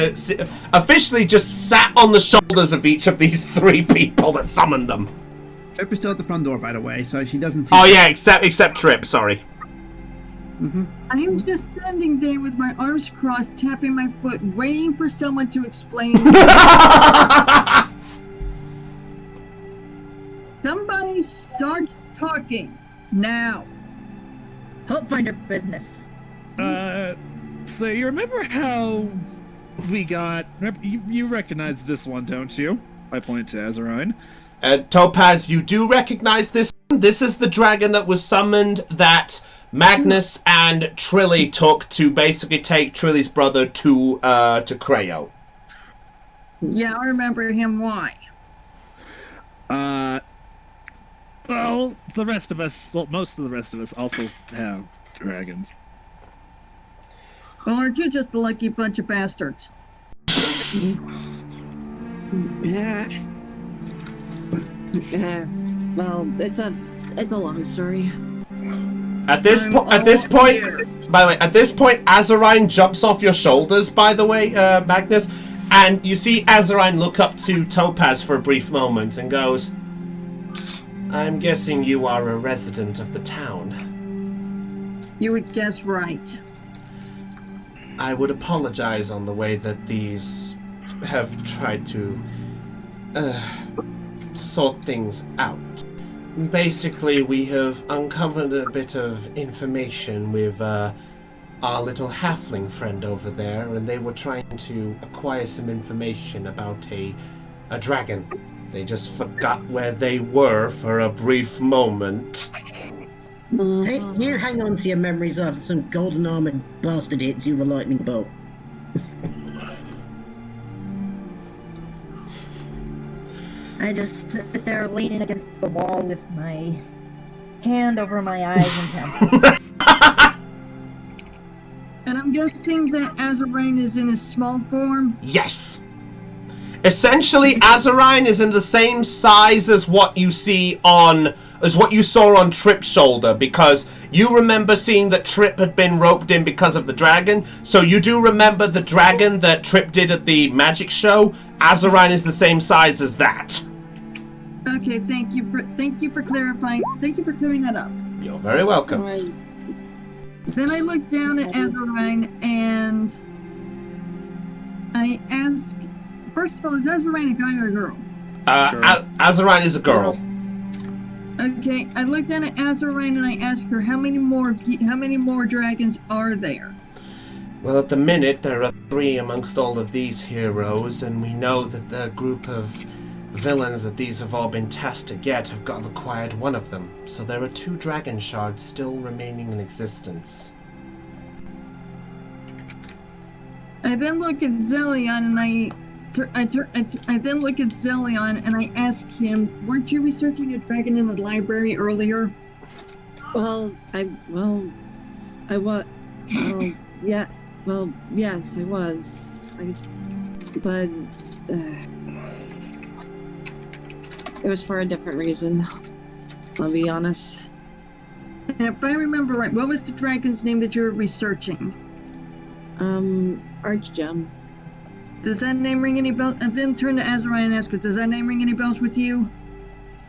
officially just sat on the shoulders of each of these three people that summoned them. Trip is still at the front door, by the way, so she doesn't see. Oh yeah, except Trip. Sorry. I'm just standing there with my arms crossed, tapping my foot, waiting for someone to explain. Somebody start talking now. Hope finder business. So you remember how we got... You recognize this one, don't you? I point to Azarine. Topaz, you do recognize this one. This is the dragon that was summoned that Magnus and Trilly took to basically take Trilly's brother to Creo. Yeah, I remember him. Why? Well, the rest of us, well, most of the rest of us also have dragons. Well, aren't you just a lucky bunch of bastards? Yeah. Well, it's a long story. At this point, by the way, at this point, Azarine jumps off your shoulders. By the way, Magnus, and you see Azarine look up to Topaz for a brief moment and goes, "I'm guessing you are a resident of the town." You would guess right. I would apologize on the way that these have tried to sort things out. Basically, we have uncovered a bit of information with our little halfling friend over there, and they were trying to acquire some information about a dragon. They just forgot where they were for a brief moment. Hey, you hang on to your memories after some golden armored bastard hits you with a lightning bolt. I just sit there leaning against the wall with my hand over my eyes and temples. guessing that Azarine is in his small form? Yes. Essentially, Azarine is in the same size as what you saw on Trip's shoulder, because you remember seeing that Trip had been roped in because of the dragon. So you do remember the dragon that Trip did at the magic show. Azarine is the same size as that. Okay, thank you for clarifying. Thank you for clearing that up. You're very welcome. Alright. Then I look down at Azarine and I ask, first of all, is Azarine a guy or a girl? Azarine is a girl. Okay, I look down at Azarine and I ask her, how many more dragons are there? Well, at the minute, there are 3 amongst all of these heroes, and we know that the group of villains that these have all been tasked to get have acquired one of them. So there are 2 dragon shards still remaining in existence. I then look at Zelion and I then look at Zelion and I ask him, weren't you researching a dragon in the library earlier? I was. Yeah. Well, yes, I was. But it was for a different reason. I'll be honest. And if I remember right, what was the dragon's name that you were researching? Archgem. Does that name ring any bells? And then turn to Azarine and ask her, does that name ring any bells with you?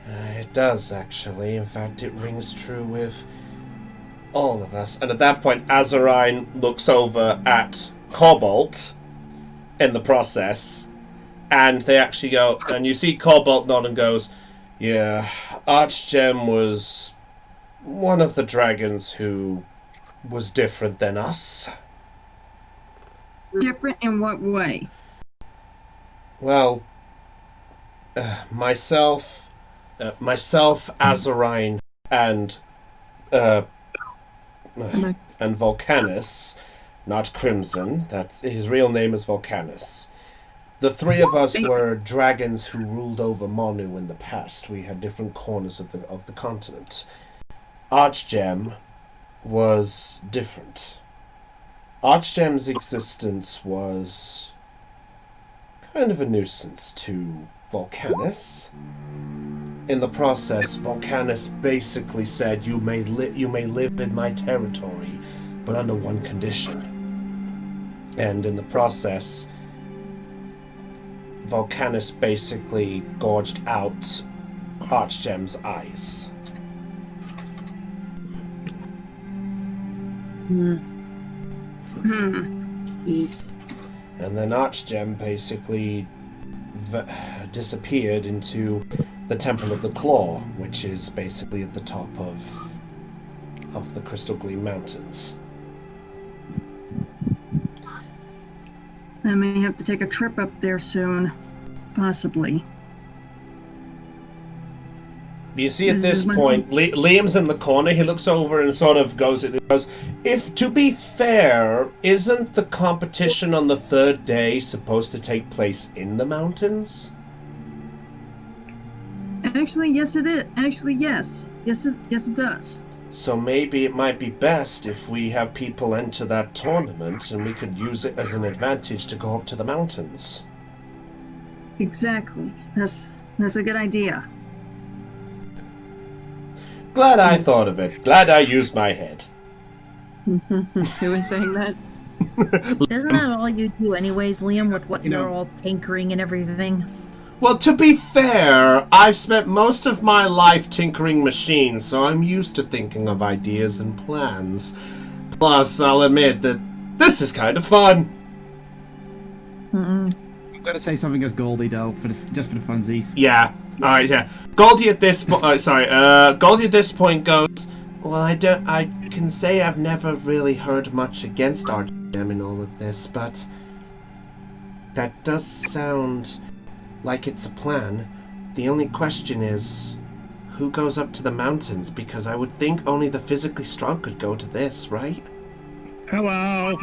It does, actually. In fact, it rings true with all of us. And at that point, Azarine looks over at Cobalt in the process, and they actually go, and you see Cobalt nod and goes, yeah, Archgem was one of the dragons who was different than us. Different in what way? Well, myself, Azarine, and Volcanus, not Crimson. That's his real name is Volcanus. The 3 of us were dragons who ruled over Monu in the past. We had different corners of the continent. Archgem was different. Archgem's existence was kind of a nuisance to Volcanus. In the process, Volcanus basically said, you may live in my territory, but under one condition. And in the process, Volcanus basically gorged out Archgem's eyes. Jeez. And then Archgem basically disappeared into the Temple of the Claw, which is basically at the top of the Crystal Gleam Mountains. I may have to take a trip up there soon. Possibly. You see at this point, Liam's in the corner. He looks over and sort of goes, if, to be fair, isn't the competition on the 3rd day supposed to take place in the mountains? Actually, yes it is. Actually, yes. Yes it does. So maybe it might be best if we have people enter that tournament and we could use it as an advantage to go up to the mountains. Exactly. That's a good idea. Glad I thought of it. Glad I used my head. Who was saying that? Isn't that all you do anyways, Liam, with what you're all tinkering and everything? Well, to be fair, I've spent most of my life tinkering machines, so I'm used to thinking of ideas and plans. Plus, I'll admit that this is kind of fun. I've got to say something as Goldie, though, just for the funsies. Yeah. Alright, yeah. Goldie at this point... Goldie at this point goes, well, I can say I've never really heard much against Archgem in all of this, but that does sound like it's a plan. The only question is, who goes up to the mountains? Because I would think only the physically strong could go to this, right? Hello.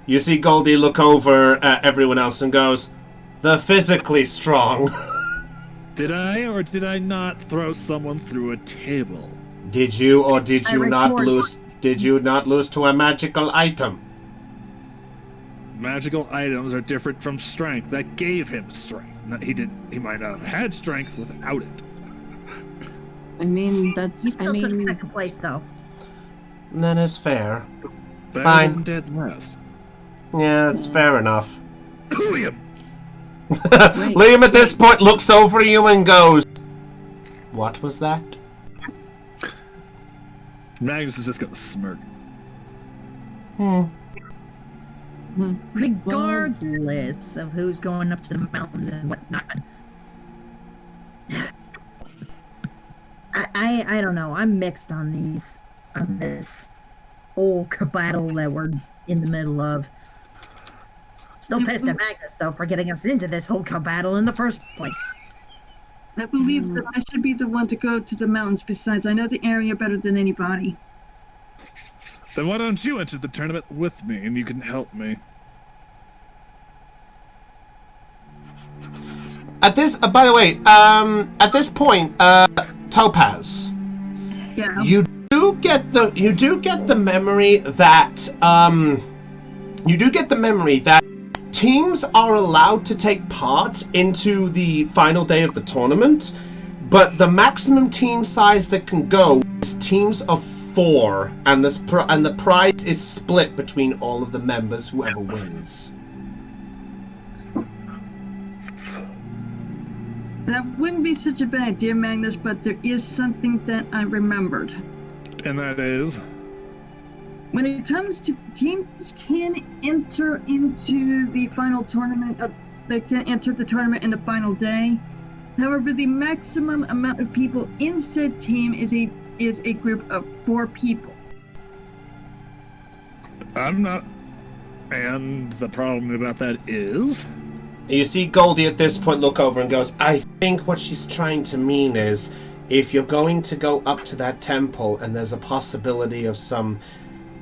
You see Goldie look over at everyone else and goes, the physically strong. Did I or did I not throw someone through a table? Did you or did you not Did you not lose to a magical item? Magical items are different from strength. That gave him strength. He might have had strength without it. I mean, that's. He still I took mean, second place, though. That is fair. Better Fine. than dead last. Yeah, it's fair enough. Liam! Liam at this point looks over you and goes, "What was that?" Magnus is just gonna smirk. Regardless of who's going up to the mountains and whatnot. I don't know. I'm mixed on this whole battle that we're in the middle of. Still pissed at Magnus, though, for getting us into this whole battle in the first place. I believe that I should be the one to go to the mountains. Besides, I know the area better than anybody. Then why don't you enter the tournament with me and you can help me? At this, by the way, at this point, Topaz, Yeah. you do get the memory that teams are allowed to take part into the final day of the tournament, but the maximum team size that can go is teams of 4, and the prize is split between all of the members, whoever wins. That wouldn't be such a bad idea, Magnus, but there is something that I remembered. And that is? When it comes to teams can enter into the final tournament, they can enter the tournament in the final day. However, the maximum amount of people in said team is a group of 4 people. I'm not. And the problem about that is? You see Goldie at this point look over and goes, I think what she's trying to mean is, if you're going to go up to that temple and there's a possibility of some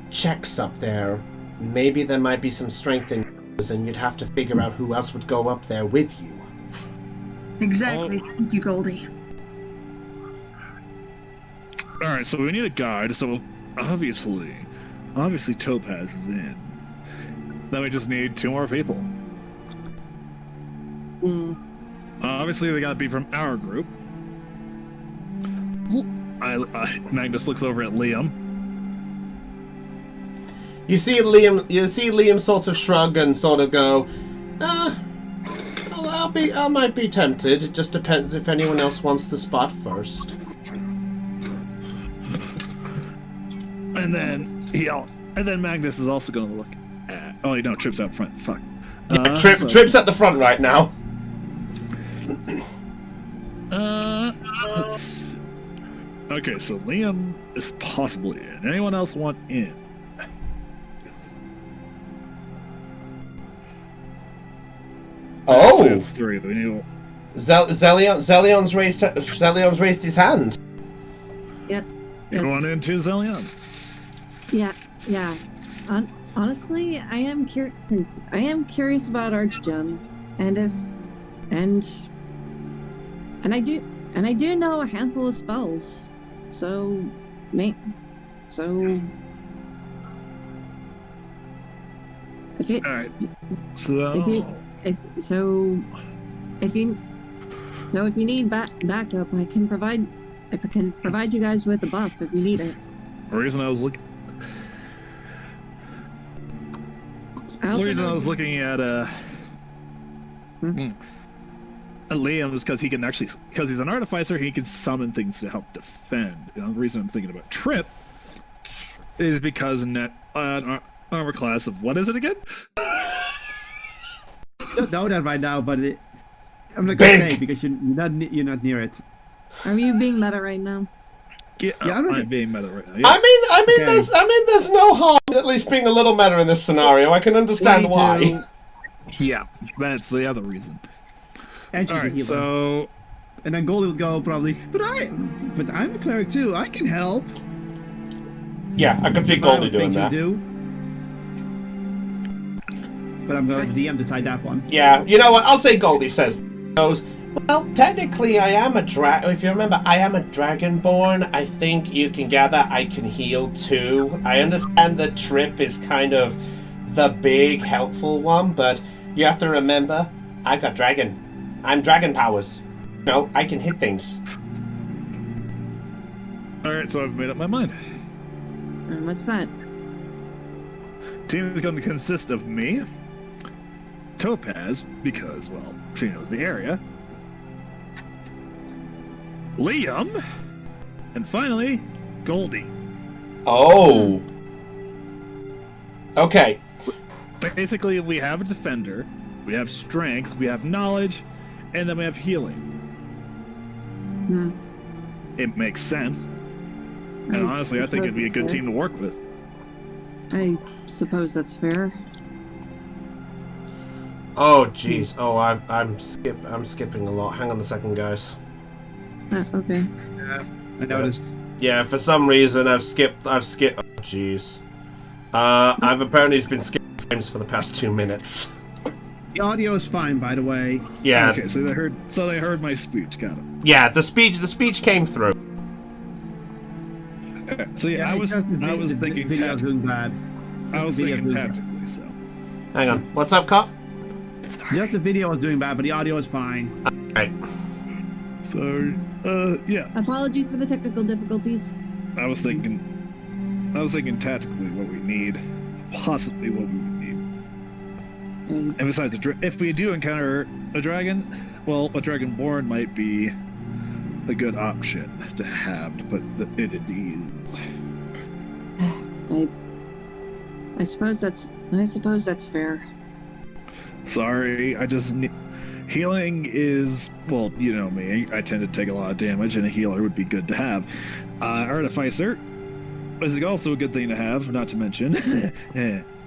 checks up there, maybe there might be some strength in yours, and you'd have to figure out who else would go up there with you. Exactly. Thank you, Goldie. Alright, so we need a guide, so obviously Topaz is in. Then we just need 2 more people. Obviously they gotta be from our group. Magnus looks over at Liam. You see Liam sort of shrug and sort of go, I might be tempted. It just depends if anyone else wants the spot first. And then Magnus is also gonna look at. Oh, no, Trip's out front. Fuck. Yeah, Trip's at the front right now. Okay, so Liam is possibly in. Anyone else want in? Oh, So we have 3. We need. Zelion's raised his hand. Yep. You going in too, Zelion? Yeah. Honestly, I am curious about Archgem, and I do know a handful of spells. So if it, All right. if you need backup, I can provide you guys with a buff if you need it. The reason I was looking at Liam is because because he's an artificer, he can summon things to help defend. And the reason I'm thinking about Trip is because armor class of what is it again? I don't know that right now, but I'm not gonna say because you're not near it. Are you being meta right now? Yeah, I'm being meta right now. Yes. I mean, there's no harm in at least being a little meta in this scenario. I can understand why. Yeah, that's the other reason. And she's a Alright, healer. so And then Goldie would go probably, but I'm a cleric too. I can help. Yeah, I can see Goldie doing that. But I'm going to DM decide that one. Yeah, you know what? I'll say Goldie goes, Well, technically, I am a if you remember, I am a dragonborn. I think you can gather I can heal too. I understand that Trip is kind of the big helpful one, but you have to remember, I got dragon. I'm dragon powers. No, I can hit things. Alright, so I've made up my mind. And what's that? Team is going to consist of me, Topaz, because, well, she knows the area, Liam, and finally, Goldie. Oh. Okay. Basically, we have a defender, we have strength, we have knowledge, and then we have healing. Hmm. It makes sense. And honestly, I think it'd be a good team to work with. I suppose that's fair. Oh, jeez. Oh, I'm skipping a lot. Hang on a second, guys. Okay. Yeah, I noticed. Yeah, for some reason I've skipped. Oh, jeez. I've apparently been skipping frames for the past 2 minutes. The audio is fine, by the way. Yeah. Okay, so they heard my speech. Got it. Yeah, the speech came through. So yeah, I was thinking video's doing bad. I was The thinking video's doing tactically. So Hang on. What's up, Cop? Just the video was doing bad, but the audio is fine. Right. sorry. Yeah, Apologies for the technical difficulties. I was thinking tactically what we need, possibly what we would need. And besides, if we do encounter a dragon, well, a dragonborn might be a good option to have to put it at ease. I suppose that's fair. Sorry, I just need... Healing is, well, you know me, I tend to take a lot of damage, and a healer would be good to have. Artificer is also a good thing to have, not to mention.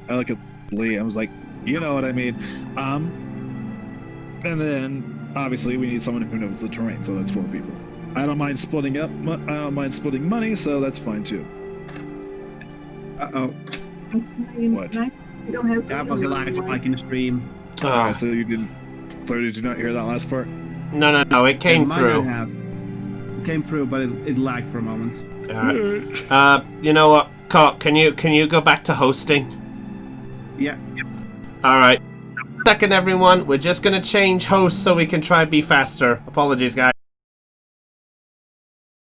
I look at Lee, I was like, you know what I mean. And then, obviously, we need someone who knows the terrain, so that's 4 people. I don't mind splitting up, I don't mind splitting money, so that's fine too. Uh-oh. What? That was a lag spike in the stream. Oh. So you didn't... So did you not hear that last part? No. It came It might through. not have. It came through, but it lagged for a moment. Alright. You know what, Cop? Can you go back to hosting? Yeah. Alright. Second, everyone. We're just gonna change hosts so we can try and be faster. Apologies, guys.